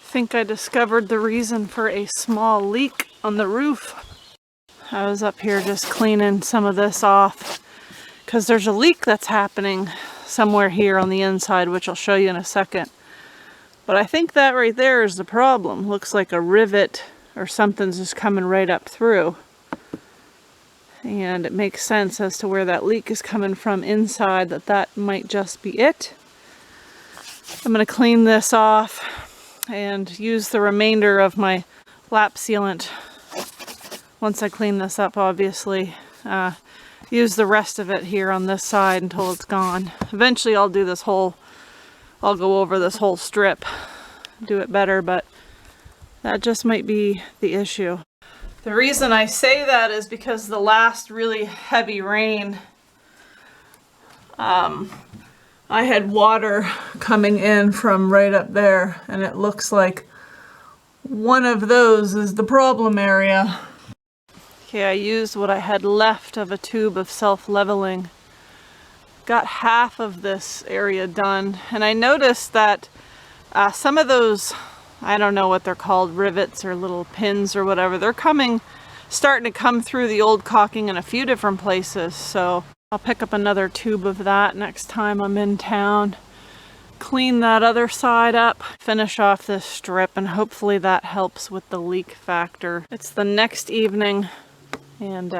think I discovered the reason for a small leak on the roof. I was up here just cleaning some of this off because there's a leak that's happening somewhere here on the inside, which I'll show you in a second. But I think that right there is the problem. Looks like a rivet or something's just coming right up through. And it makes sense as to where that leak is coming from inside, that might just be it. I'm going to clean this off and use the remainder of my lap sealant once I clean this up, obviously. Use the rest of it here on this side until it's gone. Eventually I'll go over this whole strip, do it better, but that just might be the issue. The reason I say that is because the last really heavy rain, I had water coming in from right up there, and it looks like one of those is the problem area. Okay, I used what I had left of a tube of self-leveling. Got half of this area done, and I noticed that some of those, I don't know what they're called, rivets or little pins or whatever, they're starting to come through the old caulking in a few different places. So I'll pick up another tube of that next time I'm in town. Clean that other side up, finish off this strip, and hopefully that helps with the leak factor. It's the next evening, and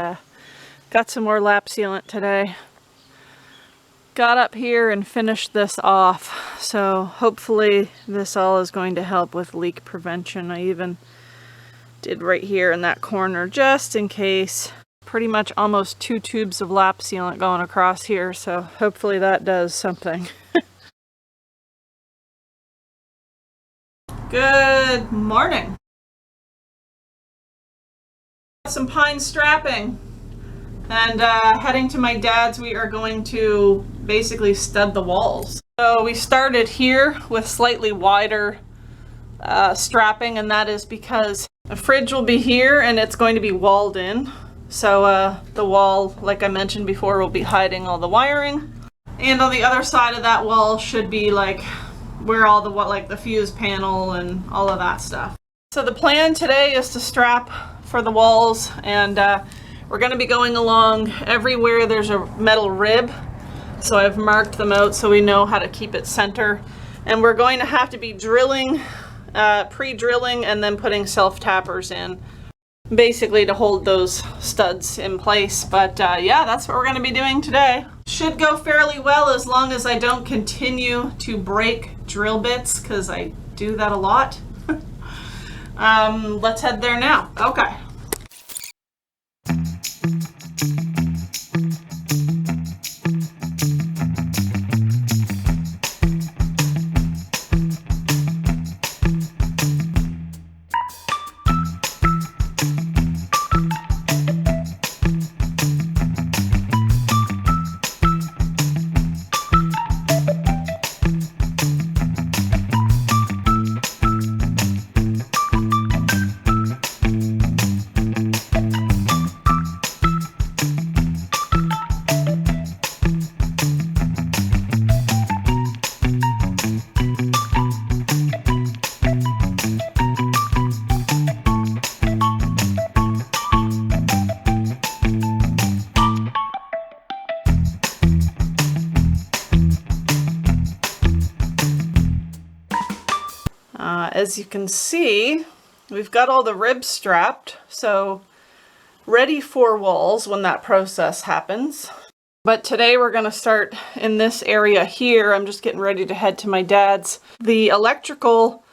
got some more lap sealant today. Got up here and finished this off, so hopefully this all is going to help with leak prevention. I even did right here in that corner just in case. Pretty much almost 2 tubes of lap sealant going across here, so hopefully that does something. Good morning. Some pine strapping, and heading to my dad's. We are going to basically stud the walls. So we started here with slightly wider strapping, and that is because the fridge will be here and it's going to be walled in. So the wall, like I mentioned before, will be hiding all the wiring, and on the other side of that wall should be like where all the the fuse panel and all of that stuff. So the plan today is to strap for the walls, and we're going to be going along everywhere there's a metal rib. So I've marked them out so we know how to keep it center, and we're going to have to be drilling, pre-drilling, and then putting self-tappers in, basically to hold those studs in place. But yeah, that's what we're going to be doing today. Should go fairly well as long as I don't continue to break drill bits, because I do that a lot. Let's head there now. Okay. As you can see, we've got all the ribs strapped, so ready for walls when that process happens. But today we're going to start in this area here. I'm just getting ready to head to my dad's. The electrical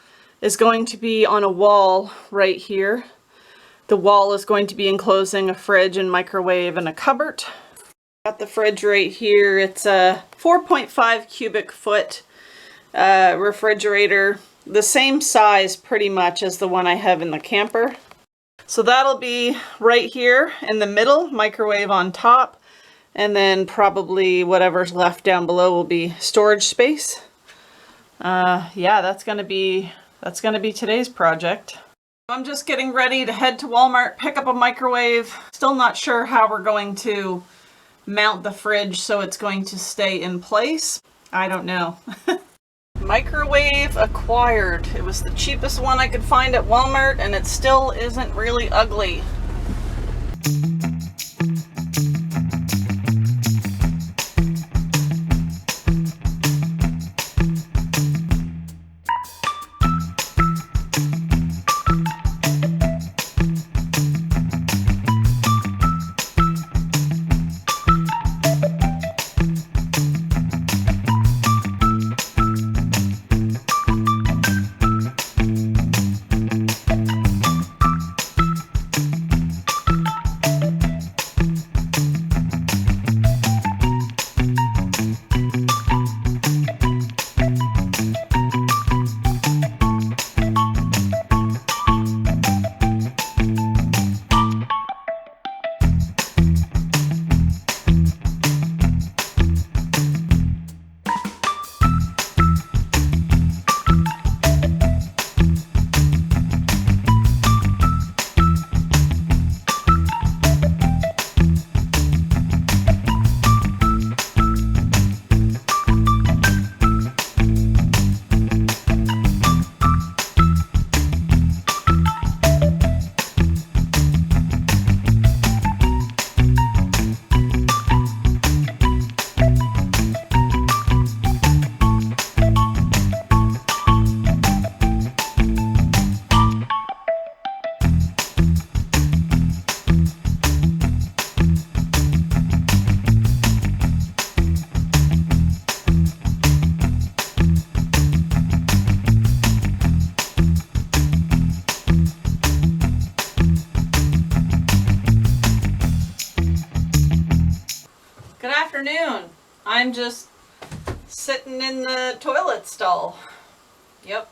is going to be on a wall right here. The wall is going to be enclosing a fridge and microwave and a cupboard. Got the fridge right here. It's a 4.5 cubic foot refrigerator. The same size pretty much as the one I have in the camper. So that'll be right here in the middle, microwave on top, and then probably whatever's left down below will be storage space. Yeah, that's gonna be today's project. I'm just getting ready to head to Walmart, pick up a microwave. Still not sure how we're going to mount the fridge so it's going to stay in place. I don't know. Microwave acquired. It was the cheapest one I could find at Walmart, and it still isn't really ugly. Afternoon. I'm just sitting in the toilet stall. Yep.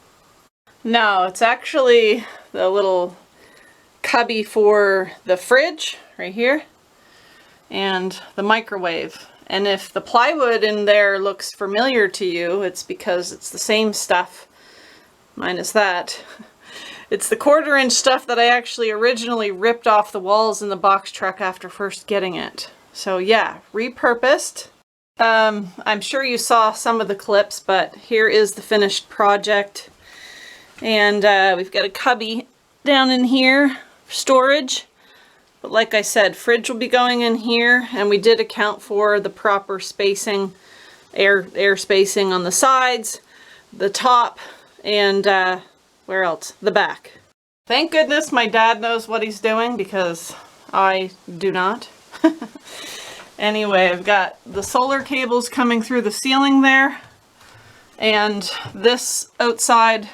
No, it's actually the little cubby for the fridge right here and the microwave. And if the plywood in there looks familiar to you, it's because it's the same stuff minus that. It's the 1/4 inch stuff that I actually originally ripped off the walls in the box truck after first getting it. So yeah, repurposed. I'm sure you saw some of the clips, but here is the finished project. And we've got a cubby down in here, storage. But like I said, fridge will be going in here, and we did account for the proper spacing, air spacing on the sides, the top, and where else? The back. Thank goodness my dad knows what he's doing, because I do not. Anyway, I've got the solar cables coming through the ceiling there, and this outside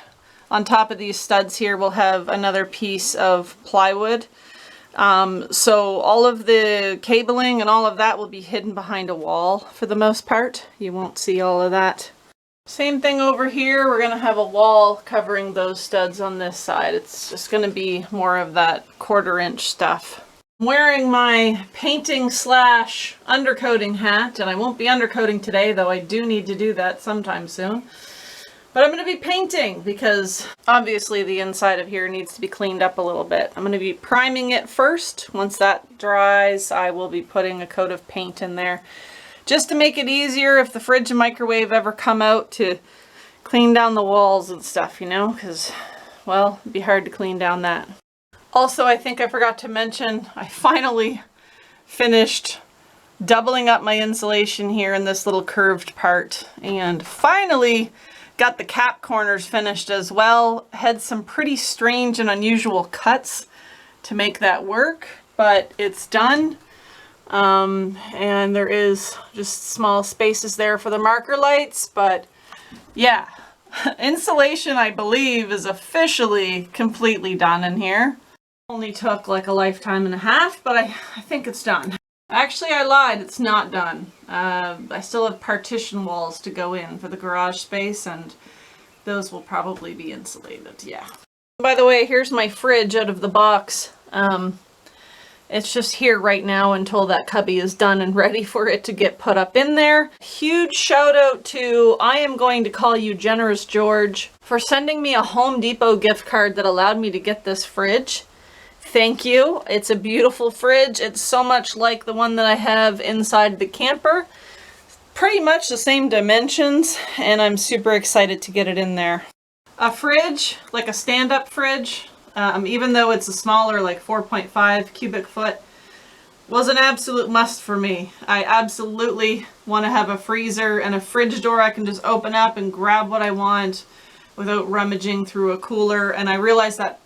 on top of these studs here will have another piece of plywood. So all of the cabling and all of that will be hidden behind a wall for the most part. You won't see all of that. Same thing over here. We're going to have a wall covering those studs on this side. It's just going to be more of that 1/4 inch stuff. I'm wearing my painting / undercoating hat, and I won't be undercoating today, though I do need to do that sometime soon. But I'm going to be painting because obviously the inside of here needs to be cleaned up a little bit. I'm going to be priming it first. Once that dries, I will be putting a coat of paint in there just to make it easier if the fridge and microwave ever come out to clean down the walls and stuff, you know, because, well, it'd be hard to clean down that. Also, I think I forgot to mention, I finally finished doubling up my insulation here in this little curved part, and finally got the cap corners finished as well. Had some pretty strange and unusual cuts to make that work, but it's done. And there is just small spaces there for the marker lights, but yeah, insulation, I believe, is officially completely done in here. Only took like a lifetime and a half, but I think it's done. Actually, I lied. It's not done. I still have partition walls to go in for the garage space, and those will probably be insulated, yeah. By the way, here's my fridge out of the box. It's just here right now until that cubby is done and ready for it to get put up in there. Huge shout out to, I am going to call you Generous George, for sending me a Home Depot gift card that allowed me to get this fridge. Thank you. It's a beautiful fridge. It's so much like the one that I have inside the camper. pretty much the same dimensions, and I'm super excited to get it in there. A fridge, like a stand-up fridge, even though it's a smaller, like 4.5 cubic foot, was an absolute must for me. I absolutely want to have a freezer and a fridge door I can just open up and grab what I want without rummaging through a cooler. And I realize that,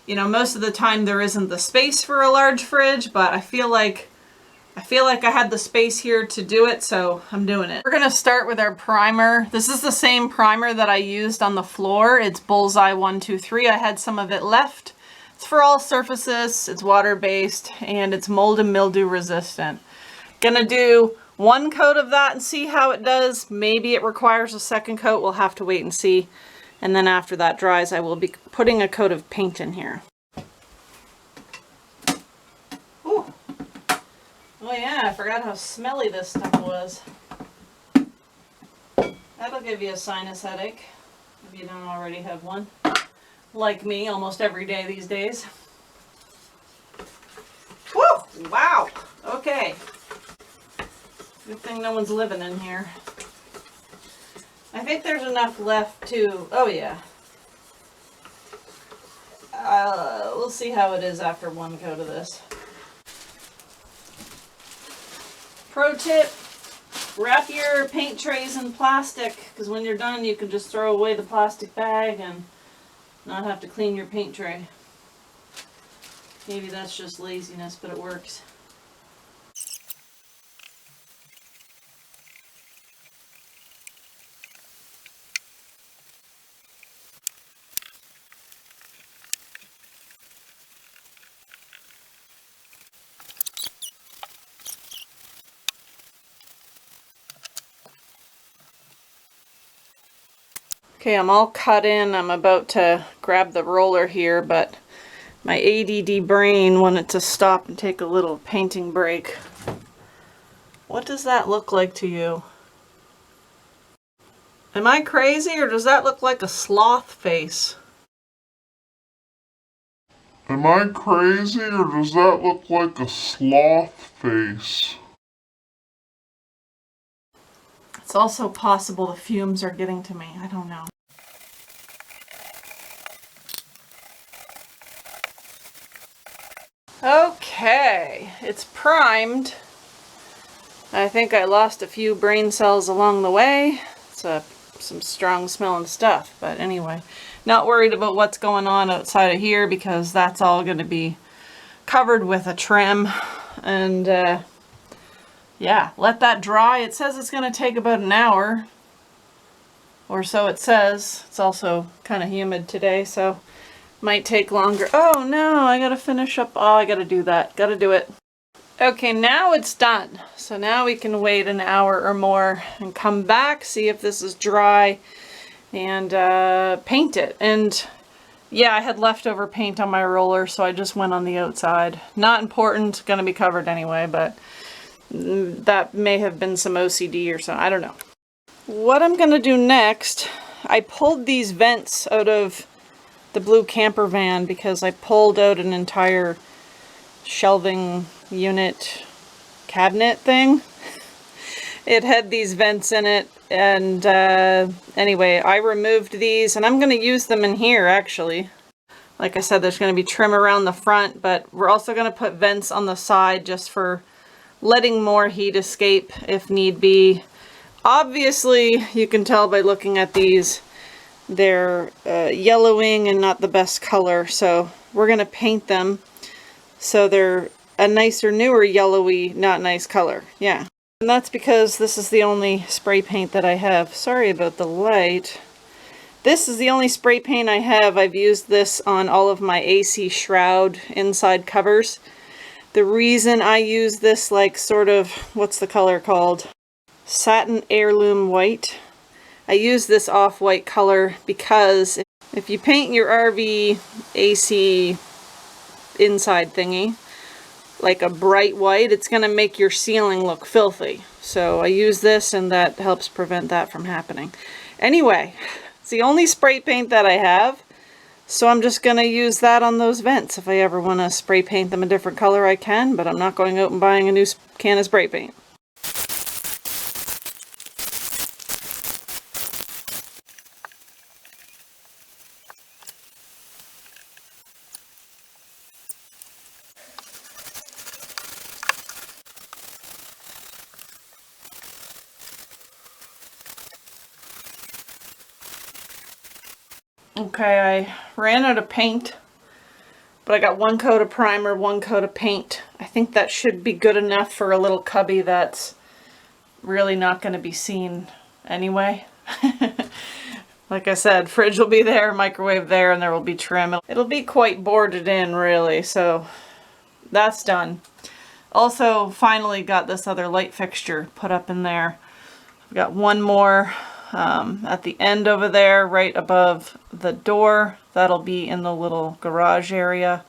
you know, most of the time there isn't the space for a large fridge, but I feel like I had the space here to do it, so I'm doing it. We're gonna start with our primer. This is the same primer that I used on the floor. It's Bullseye 123. I had some of it left. It's for all surfaces, it's water-based, and it's mold and mildew resistant. Gonna do one coat of that and see how it does. Maybe it requires a second coat. We'll have to wait and see. And then after that dries, I will be putting a coat of paint in here. Ooh. Oh yeah, I forgot how smelly this stuff was. That'll give you a sinus headache if you don't already have one. Like me, almost every day these days. Woo! Wow! Okay. Good thing no one's living in here. I think there's enough left to... Oh yeah. We'll see how it is after one coat of this. Pro tip, wrap your paint trays in plastic, because when you're done you can just throw away the plastic bag and not have to clean your paint tray. Maybe that's just laziness, but it works. Okay, I'm all cut in. I'm about to grab the roller here, but my ADD brain wanted to stop and take a little painting break. What does that look like to you? Am I crazy, or does that look like a sloth face? Am I crazy, or does that look like a sloth face? It's also possible the fumes are getting to me. I don't know. Okay, it's primed. I think I lost a few brain cells along the way. It's some strong smelling stuff, but anyway, not worried about what's going on outside of here because that's all going to be covered with a trim. And yeah, let that dry. It says it's going to take about an hour, or so it says. It's also kind of humid today, so might take longer. Oh no, I gotta finish up. Oh, I gotta do that. Gotta do it. Okay, now it's done. So now we can wait an hour or more and come back, see if this is dry, and paint it. And yeah, I had leftover paint on my roller, so I just went on the outside. Not important, gonna be covered anyway, but that may have been some OCD or something. I don't know. What I'm gonna do next, I pulled these vents out of the blue camper van because I pulled out an entire shelving unit cabinet thing. It had these vents in it, and anyway, I removed these, and I'm going to use them in here actually. Like I said, there's going to be trim around the front, but we're also going to put vents on the side just for letting more heat escape if need be. Obviously, you can tell by looking at these, they're yellowing and not the best color, so we're going to paint them so they're a nicer, newer yellowy, not nice color. Yeah, and that's because this is the only spray paint that I have. Sorry about the light. This is the only spray paint I have. I've used this on all of my AC shroud inside covers. The reason I use this, like, sort of, what's the color called? Satin Heirloom White. I use this off-white color because if you paint your RV AC inside thingy like a bright white, it's going to make your ceiling look filthy. So I use this, and that helps prevent that from happening. Anyway, it's the only spray paint that I have, so I'm just going to use that on those vents. If I ever want to spray paint them a different color, I can, but I'm not going out and buying a new can of spray paint. Okay, I ran out of paint, but I got 1 coat of primer, 1 coat of paint. I think that should be good enough for a little cubby that's really not going to be seen anyway. Like I said, fridge will be there, microwave there, and there will be trim. It'll be quite boarded in, really, so that's done. Also, finally got this other light fixture put up in there. I've got one more at the end over there, right above the door. That'll be in the little garage area.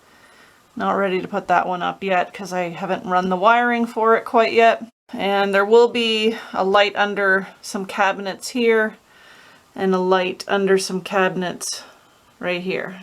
Not ready to put that one up yet because I haven't run the wiring for it quite yet. And there will be a light under some cabinets here and a light under some cabinets right here.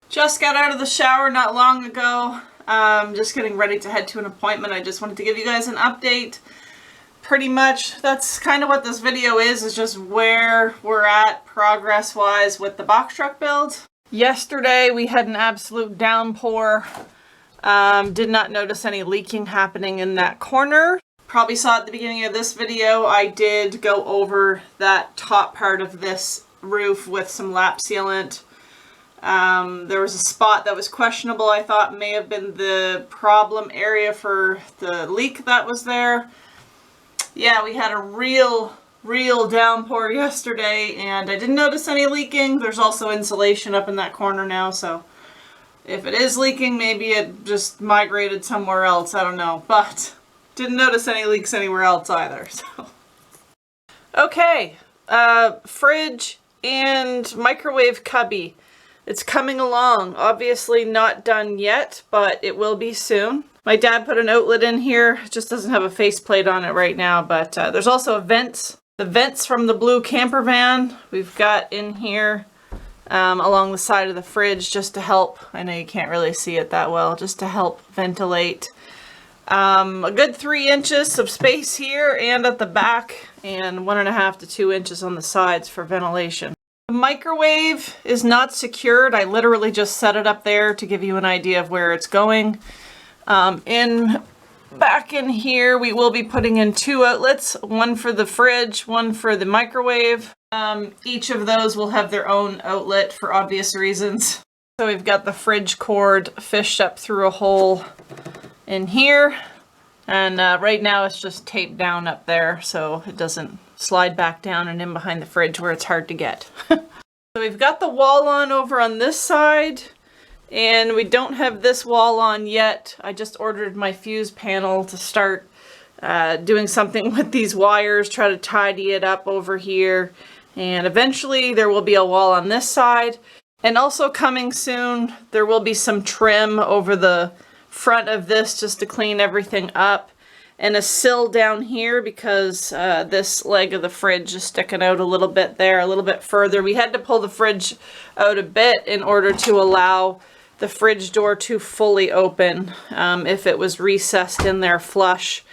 Just got out of the shower not long ago. Just getting ready to head to an appointment. I just wanted to give you guys an update. Pretty much that's kind of what this video is just where we're at progress-wise with the box truck build. Yesterday we had an absolute downpour. Did not notice any leaking happening in that corner. Probably saw at the beginning of this video, I did go over that top part of this roof with some lap sealant. There was a spot that was questionable. I thought may have been the problem area for the leak that was there. Yeah, we had a real downpour yesterday and I didn't notice any leaking. There's also insulation up in that corner now, so if it is leaking, maybe it just migrated somewhere else. I don't know, but didn't notice any leaks anywhere else either. So, okay, fridge and microwave cubby. It's coming along. Obviously not done yet, but it will be soon. My dad put an outlet in here. It just doesn't have a faceplate on it right now, but there's also vents. The vents from the blue camper van we've got in here along the side of the fridge just to help. I know you can't really see it that well, just to help ventilate. A good 3 inches of space here and at the back, and 1.5 to 2 inches on the sides for ventilation. The microwave is not secured. I literally just set it up there to give you an idea of where it's going. Back in here, we will be putting in 2 outlets, one for the fridge, one for the microwave. Each of those will have their own outlet for obvious reasons. So we've got the fridge cord fished up through a hole in here. And right now it's just taped down up there so it doesn't slide back down and in behind the fridge where it's hard to get. So we've got the wall on over on this side, and we don't have this wall on yet. I just ordered my fuse panel to start doing something with these wires, try to tidy it up over here, and eventually there will be a wall on this side. And also coming soon, there will be some trim over the front of this just to clean everything up, and a sill down here because this leg of the fridge is sticking out a little bit there, a little bit further. We had to pull the fridge out a bit in order to allow the fridge door to fully open. If it was recessed in there flush,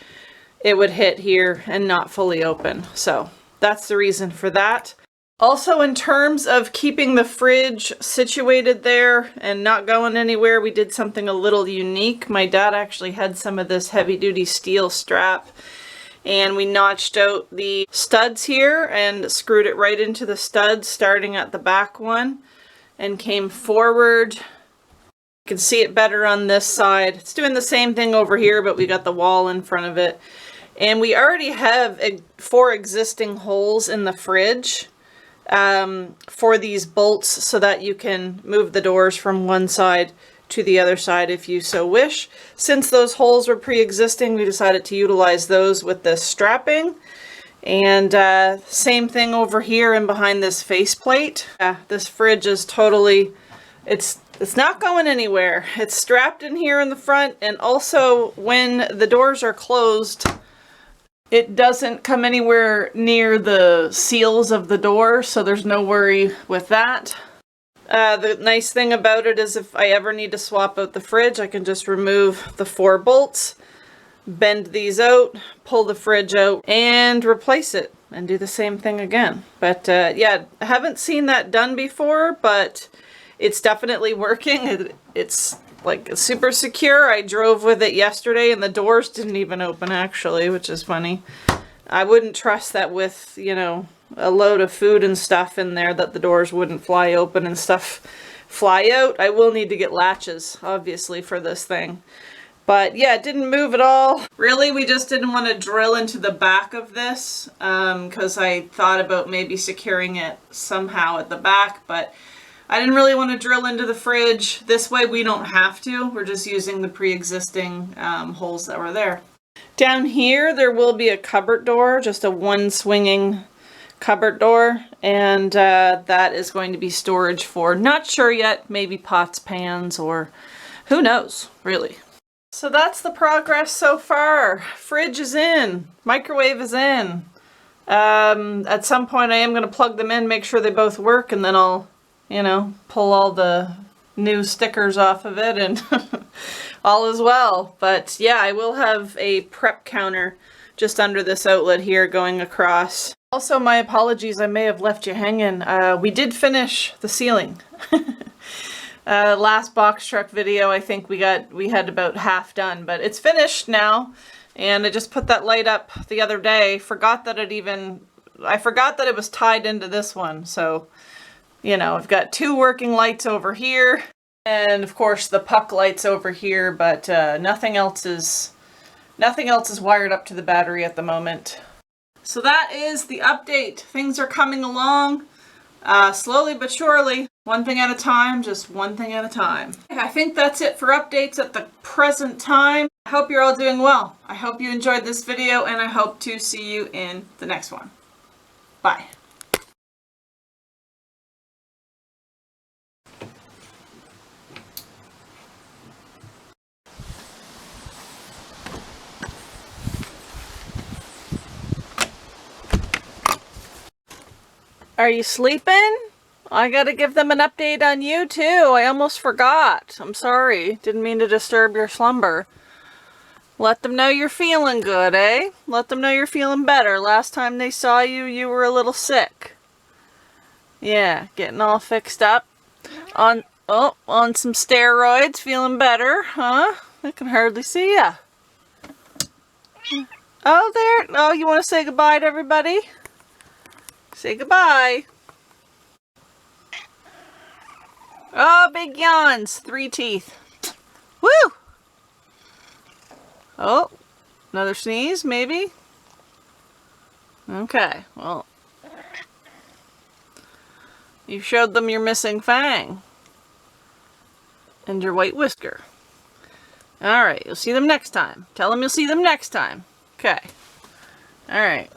it would hit here and not fully open. So that's the reason for that. Also, in terms of keeping the fridge situated there and not going anywhere, we did something a little unique. My dad actually had some of this heavy-duty steel strap, and we notched out the studs here and screwed it right into the studs, starting at the back one, and came forward. You can see it better on this side. It's doing the same thing over here, but we got the wall in front of it. And we already have 4 existing holes in the fridge for these bolts so that you can move the doors from one side to the other side if you so wish. Since those holes were pre-existing, we decided to utilize those with the strapping. And same thing over here and behind this faceplate. This fridge is totally, it's not going anywhere. It's strapped in here in the front, and also when the doors are closed, it doesn't come anywhere near the seals of the door, so there's no worry with that. The nice thing about it is if I ever need to swap out the fridge, I can just remove the 4 bolts, bend these out, pull the fridge out, and replace it, and do the same thing again. But yeah, I haven't seen that done before, but it's definitely working. It's like super secure. I drove with it yesterday and the doors didn't even open actually, which is funny. I wouldn't trust that with, you know, a load of food and stuff in there, that the doors wouldn't fly open and stuff fly out. I will need to get latches, obviously, for this thing. But yeah, it didn't move at all. Really, we just didn't want to drill into the back of this because I thought about maybe securing it somehow at the back, but I didn't really want to drill into the fridge. This way we don't have to. We're just using the pre-existing holes that were there. Down here, there will be a cupboard door, just a one swinging cupboard door, and that is going to be storage for, not sure yet, maybe pots, pans, or who knows, really. So that's the progress so far. Fridge is in, microwave is in. At some point I am going to plug them in, make sure they both work, and then I'll, you know, pull all the new stickers off of it and all is well. But yeah, I will have a prep counter just under this outlet here going across. Also, my apologies, I may have left you hanging. We did finish the ceiling. Last box truck video, I think we had about half done, but it's finished now. And I just put that light up the other day. I forgot that it was tied into this one. So, you know, I've got 2 working lights over here, and of course the puck lights over here, but nothing else is wired up to the battery at the moment. So that is the update. Things are coming along slowly but surely, one thing at a time, just one thing at a time. I think that's it for updates at the present time. I hope you're all doing well. I hope you enjoyed this video, and I hope to see you in the next one. Bye. Are you sleeping? I gotta give them an update on you too. I almost forgot. I'm sorry. Didn't mean to disturb your slumber. Let them know you're feeling good, eh? Let them know you're feeling better. Last time they saw you, you were a little sick. Yeah, getting all fixed up. On some steroids, feeling better, huh? I can hardly see ya. Oh, there. Oh, you want to say goodbye to everybody? Say goodbye. Oh, big yawns. 3 teeth. Woo! Oh, another sneeze, maybe? Okay, well. You showed them your missing fang. And your white whisker. Alright, you'll see them next time. Tell them you'll see them next time. Okay. Alright.